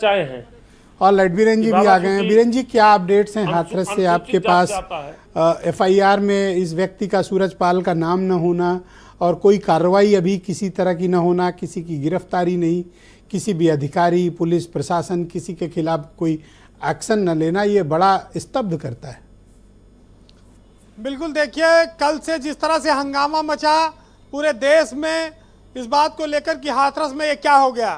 चाहे हैं। और लाइट बीरेन जी भी आ गए हैं। बीरेन जी, क्या अपडेट्स हैं हाथरस से आपके पास? एफआईआर में इस व्यक्ति का, सूरजपाल का नाम न होना और कोई कार्रवाई अभी किसी तरह की न होना, किसी की गिरफ्तारी नहीं, किसी भी अधिकारी, पुलिस प्रशासन किसी के खिलाफ कोई एक्शन न लेना, ये बड़ा स्तब्ध करता है। बिल्कुल, देखिए कल से जिस तरह से हंगामा मचा पूरे देश में इस बात को लेकर कि हाथरस में ये क्या हो गया,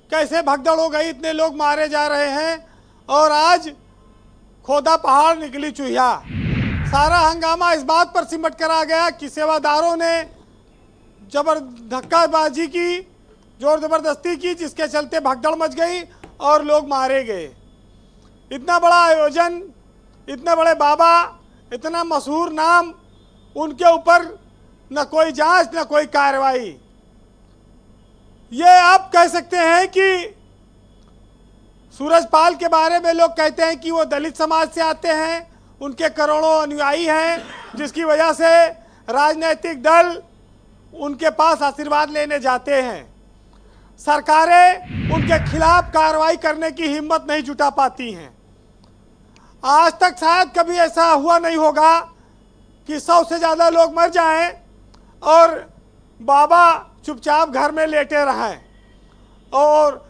कैसे भगदड़ हो गई, इतने लोग मारे जा रहे हैं और आज खोदा पहाड़ निकली चूहिया। सारा हंगामा इस बात पर सिमट कर आ गया कि सेवादारों ने धक्काबाजी की, जोर जबरदस्ती की, जिसके चलते भगदड़ मच गई और लोग मारे गए। इतना बड़ा आयोजन, इतने बड़े बाबा, इतना मशहूर नाम, उनके ऊपर न कोई जांच न कोई कार्रवाई। ये आप कह सकते हैं कि सूरजपाल के बारे में लोग कहते हैं कि वो दलित समाज से आते हैं, उनके करोड़ों अनुयायी हैं, जिसकी वजह से राजनीतिक दल उनके पास आशीर्वाद लेने जाते हैं। सरकारें उनके खिलाफ कार्रवाई करने की हिम्मत नहीं जुटा पाती हैं। आज तक शायद कभी ऐसा हुआ नहीं होगा कि 100 से ज़्यादा लोग मर जाएं और बाबा चुपचाप घर में लेटे रहें और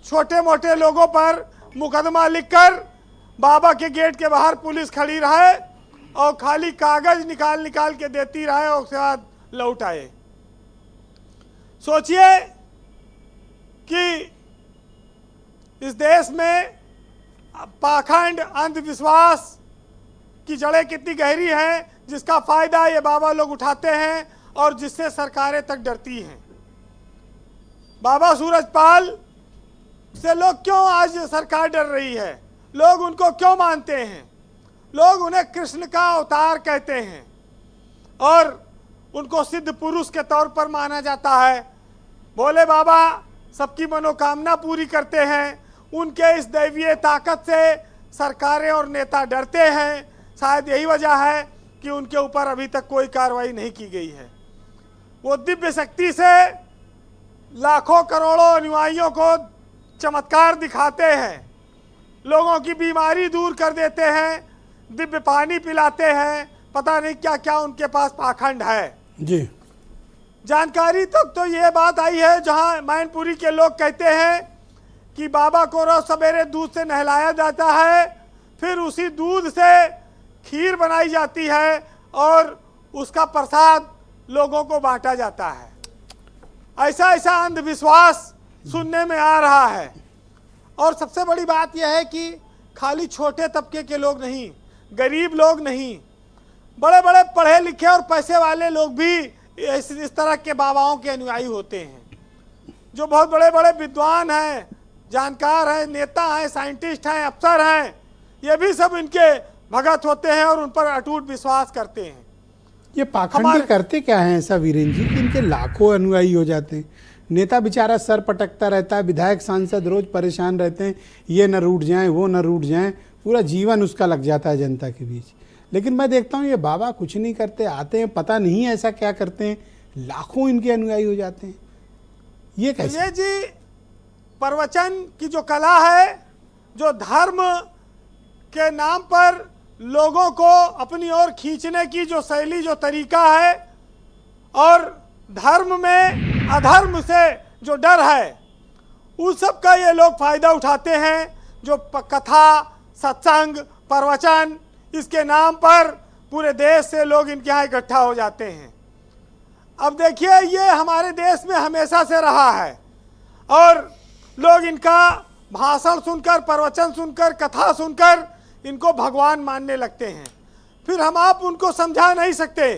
छोटे मोटे लोगों पर मुकदमा लिखकर बाबा के गेट के बाहर पुलिस खड़ी रहे और खाली कागज निकाल निकाल के देती रहे और उसके बाद लौट आए। सोचिए कि इस देश में पाखंड, अंधविश्वास की जड़ें कितनी गहरी हैं, जिसका फायदा ये बाबा लोग उठाते हैं और जिससे सरकारें तक डरती हैं। बाबा सूरजपाल से लोग क्यों आज सरकार डर रही है? लोग उनको क्यों मानते हैं? लोग उन्हें कृष्ण का अवतार कहते हैं और उनको सिद्ध पुरुष के तौर पर माना जाता है। भोले बाबा सबकी मनोकामना पूरी करते हैं। उनके इस दैवीय ताकत से सरकारें और नेता डरते हैं। शायद यही वजह है कि उनके ऊपर अभी तक कोई कार्रवाई नहीं की गई है। वो दिव्य शक्ति से लाखों करोड़ों अनुयायियों को चमत्कार दिखाते हैं, लोगों की बीमारी दूर कर देते हैं, दिव्य पानी पिलाते हैं, पता नहीं क्या क्या उनके पास पाखंड है जी। जानकारी तक तो ये बात आई है जहां मैनपुरी के लोग कहते हैं कि बाबा को रोज सवेरे दूध से नहलाया जाता है, फिर उसी दूध से खीर बनाई जाती है और उसका प्रसाद लोगों को बांटा जाता है। ऐसा ऐसा अंधविश्वास सुनने में आ रहा है। और सबसे बड़ी बात यह है कि खाली छोटे तबके के लोग नहीं, गरीब लोग नहीं, बड़े बड़े पढ़े लिखे और पैसे वाले लोग भी इस तरह के बाबाओं के अनुयायी होते हैं। जो बहुत बड़े बड़े विद्वान हैं, जानकार हैं, नेता हैं, साइंटिस्ट हैं, अफसर हैं, ये भी सब इनके भगत होते हैं और उन पर अटूट विश्वास करते हैं। ये पाखंडी करते क्या हैं ऐसा वीरेन जी कि इनके लाखों अनुयायी हो जाते हैं? नेता बेचारा सर पटकता रहता है, विधायक सांसद रोज परेशान रहते हैं, ये न रूठ जाएं, वो न रूठ जाएं, पूरा जीवन उसका लग जाता है जनता के बीच। लेकिन मैं देखता हूँ ये बाबा कुछ नहीं करते, आते हैं, पता नहीं ऐसा क्या करते हैं, लाखों इनके अनुयायी हो जाते हैं। ये कैसे? ये जी प्रवचन की जो कला है, जो धर्म के नाम पर लोगों को अपनी ओर खींचने की जो शैली, जो तरीका है, और धर्म में अधर्म से जो डर है, उस सब का ये लोग फायदा उठाते हैं। जो कथा, सत्संग, प्रवचन, इसके नाम पर पूरे देश से लोग इनके यहाँ इकट्ठा हो जाते हैं। अब देखिए, ये हमारे देश में हमेशा से रहा है और लोग इनका भाषण सुनकर, प्रवचन सुनकर, कथा सुनकर इनको भगवान मानने लगते हैं। फिर हम आप उनको समझा नहीं सकते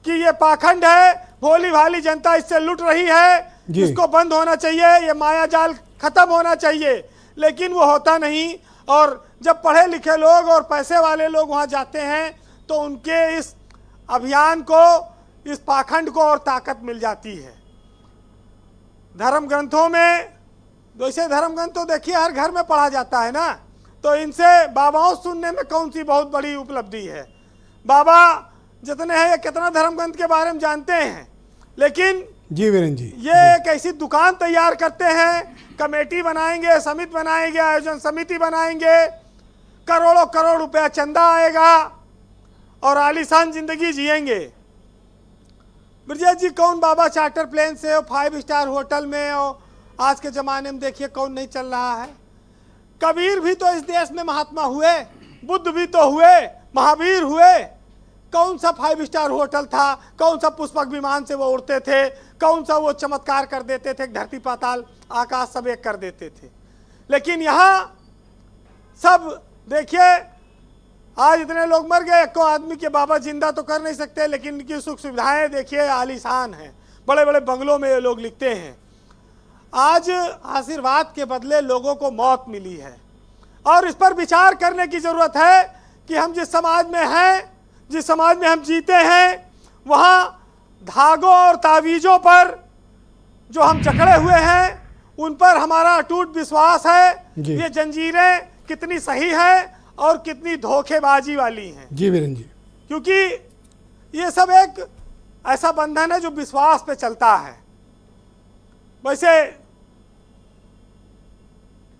कि ये पाखंड है, भोली भाली जनता इससे लुट रही है, इसको बंद होना चाहिए, ये माया जाल खत्म होना चाहिए, लेकिन वो होता नहीं। और जब पढ़े लिखे लोग और पैसे वाले लोग वहाँ जाते हैं तो उनके इस अभियान को, इस पाखंड को और ताकत मिल जाती है। धर्म ग्रंथों में, वैसे धर्म ग्रंथ तो देखिए हर घर में पढ़ा जाता है ना, तो इनसे बाबाओं सुनने में कौन सी बहुत बड़ी उपलब्धि है। बाबा जितने हैं, ये कितना धर्म ग्रंथ के बारे में जानते हैं, लेकिन जी वीरेंद्र जी, ये एक ऐसी दुकान तैयार करते हैं, कमेटी बनाएंगे, समिति बनाएंगे, आयोजन समिति बनाएंगे, करोड़ों करोड़ रुपया चंदा आएगा और आलीशान जिंदगी जिएंगे। ब्रजेश जी, कौन बाबा चार्टर प्लेन से हो, 5 स्टार होटल में हो? आज के ज़माने में देखिए कौन नहीं चल रहा है। कबीर भी तो इस देश में महात्मा हुए, बुद्ध भी तो हुए, महावीर हुए। कौन सा 5 स्टार होटल था? कौन सा पुष्पक विमान से वो उड़ते थे? कौन सा वो चमत्कार कर देते थे, धरती पाताल आकाश सब एक कर देते थे? लेकिन यहाँ सब देखिए, आज इतने लोग मर गए, एको आदमी के बाबा जिंदा तो कर नहीं सकते, लेकिन इनकी सुख सुविधाएं देखिए आलीशान हैं। बड़े बड़े बंगलों में ये लोग लिखते हैं। आज आशीर्वाद के बदले लोगों को मौत मिली है और इस पर विचार करने की जरूरत है कि हम जिस समाज में हैं, जिस समाज में हम जीते हैं, वहाँ धागों और तावीज़ों पर जो हम जकड़े हुए हैं, उन पर हमारा अटूट विश्वास है। ये जंजीरें कितनी सही है और कितनी धोखेबाजी वाली हैं। जी वीरेंद्र जी, क्योंकि ये सब एक ऐसा बंधन है जो विश्वास पे चलता है। वैसे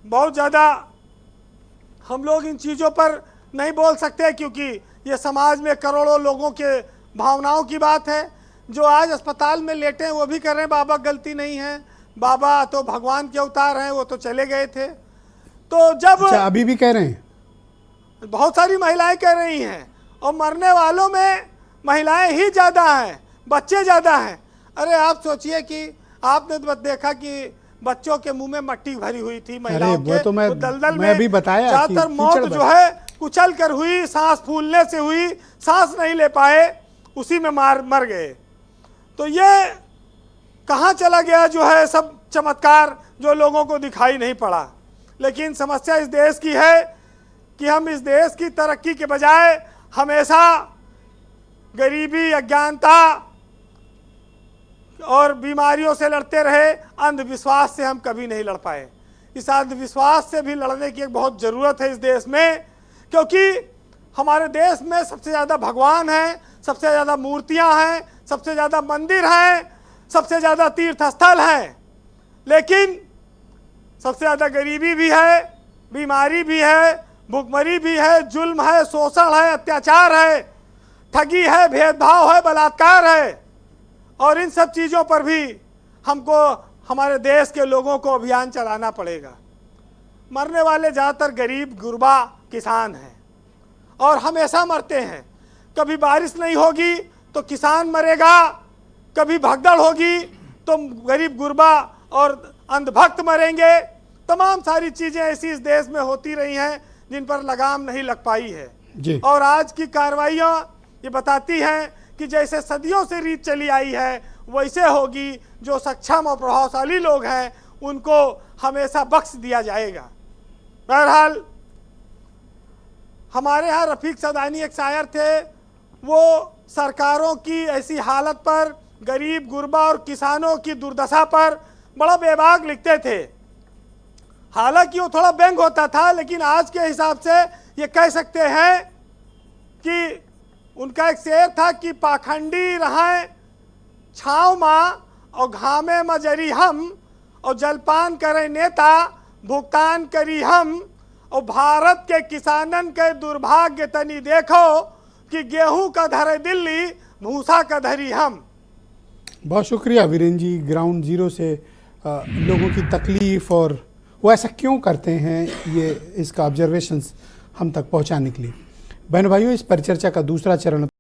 बहुत ज़्यादा हम लोग इन चीज़ों पर नहीं बोल सकते, क्योंकि ये समाज में करोड़ों लोगों के भावनाओं की बात है। जो आज अस्पताल में लेटे हैं वो भी कर रहे हैं बाबा गलती नहीं है, बाबा तो भगवान के अवतार हैं, वो तो चले गए थे। तो जब अच्छा, अभी भी कह रहे हैं? बहुत सारी महिलाएं कह रही हैं, और मरने वालों में महिलाएं ही ज़्यादा हैं, बच्चे ज़्यादा हैं। अरे आप सोचिए कि आपने तो देखा कि बच्चों के मुंह में मट्टी भरी हुई थी, महिलाओं के तो मैं दलदल मैं भी बताया कि ज़्यादातर मौत कीचड़ जो है कुचल कर हुई, सांस फूलने से हुई, सांस नहीं ले पाए, उसी में मर गए। तो ये कहाँ चला गया जो है सब चमत्कार जो लोगों को दिखाई नहीं पड़ा। लेकिन समस्या इस देश की है कि हम इस देश की तरक्की के बजाय हमेशा गरीबी, अज्ञानता और बीमारियों से लड़ते रहे। अंधविश्वास से हम कभी नहीं लड़ पाए। इस अंधविश्वास से भी लड़ने की एक बहुत ज़रूरत है इस देश में, क्योंकि हमारे देश में सबसे ज़्यादा भगवान हैं, सबसे ज़्यादा मूर्तियां हैं, सबसे ज़्यादा मंदिर हैं, सबसे ज़्यादा तीर्थ स्थल हैं, लेकिन सबसे ज़्यादा गरीबी भी है, बीमारी भी है, भुखमरी भी है, जुल्म है, शोषण है, अत्याचार है, ठगी है, भेदभाव है, बलात्कार है। और इन सब चीज़ों पर भी हमको हमारे देश के लोगों को अभियान चलाना पड़ेगा। मरने वाले ज़्यादातर गरीब गुरबा किसान हैं और हमेशा मरते हैं। कभी बारिश नहीं होगी तो किसान मरेगा, कभी भगदड़ होगी तो गरीब गुरबा और अंधभक्त मरेंगे। तमाम सारी चीज़ें ऐसी इस देश में होती रही हैं जिन पर लगाम नहीं लग पाई है जी। और आज की कार्रवाइयाँ ये बताती हैं कि जैसे सदियों से रीत चली आई है वैसे होगी। जो सक्षम और प्रभावशाली लोग हैं उनको हमेशा बख्श दिया जाएगा। बहरहाल हमारे यहाँ रफ़ीक सदानी एक शायर थे, वो सरकारों की ऐसी हालत पर, गरीब गुरबा और किसानों की दुर्दशा पर बड़ा बेबाक लिखते थे। हालांकि वो थोड़ा व्यंग होता था, लेकिन आज के हिसाब से ये कह सकते हैं कि उनका एक शेर था कि पाखंडी रहें छाँव माँ और घामे मजरी हम, और जलपान करें नेता भुगतान करी हम, और भारत के किसानन के दुर्भाग्य तनी देखो कि गेहूं का धरे दिल्ली भूसा का धरी हम। बहुत शुक्रिया वीरेंद्र जी, ग्राउंड जीरो से लोगों की तकलीफ़ और वो ऐसा क्यों करते हैं, ये इसका ऑब्जर्वेशंस हम तक पहुंचाने के लिए। बहन भाइयों, इस परिचर्चा का दूसरा चरण